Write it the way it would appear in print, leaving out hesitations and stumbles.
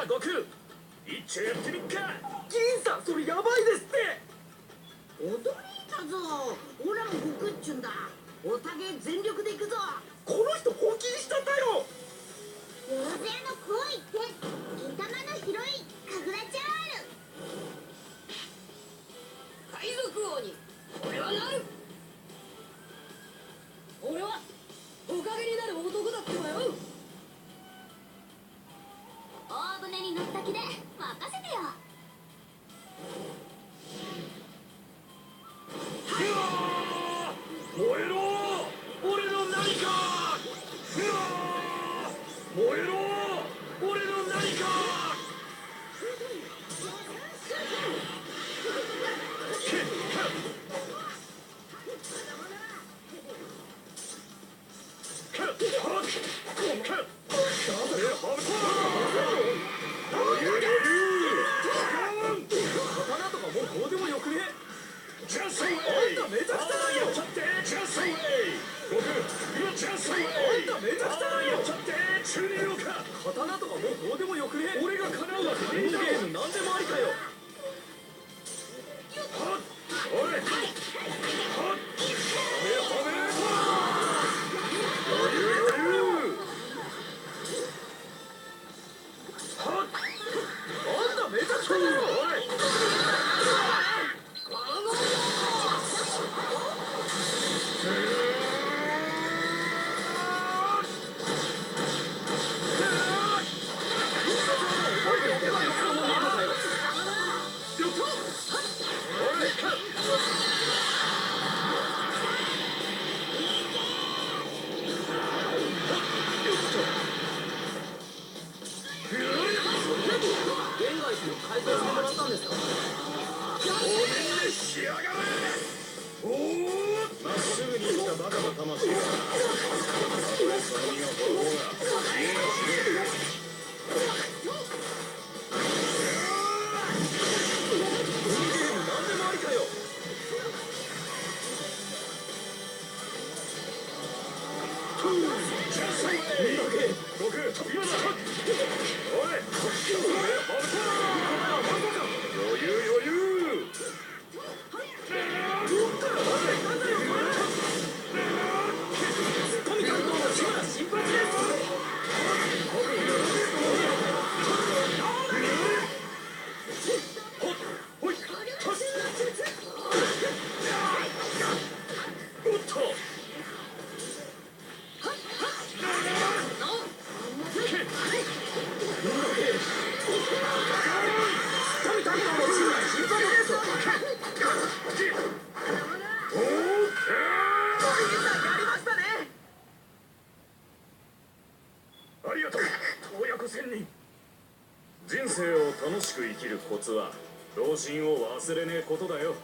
悟空、一丁やってみっか。銀さん、それやばいですって。踊りだぞ。オラも悟空っちゅんだ。おたげ全力でいくぞ。この人本気にしたんだよ。妖精の行為って銀玉の広い神楽ちゃんある。海賊王に俺はなる。俺はおかげになる男だってばよ。大船に乗った気で任せてよ。燃えろ俺の何か。燃えろ俺の何か。刀とかもうどうでもよくね。ジャスウェイ。あんためちゃくちゃだよ。やっちゃってジャスウェイ。僕今ジャスウェイ。あんためちゃくちゃだよ。やっちゃって中二病か。刀とかもうどうでもよくね。俺が叶うわけねえこのゲだろ。ームなんでもありかよ。おいはっ余裕余裕。はっあんためちゃくちゃだよ。現外地に改造してもらったんですか。仕上がれ。おおまっすぐに生きたバカの魂だ。たとえその身が滅ぼうが家が死ね。このゲームなんでもありかよ。ジャスウェイ。僕今だ。おい余裕余裕。富担当の志村新八です。ほいおっと富担当の志村新八です。やりましたね。ありがとう洞爺湖仙人。人生を楽しく生きるコツは老人を忘れねえことだよ。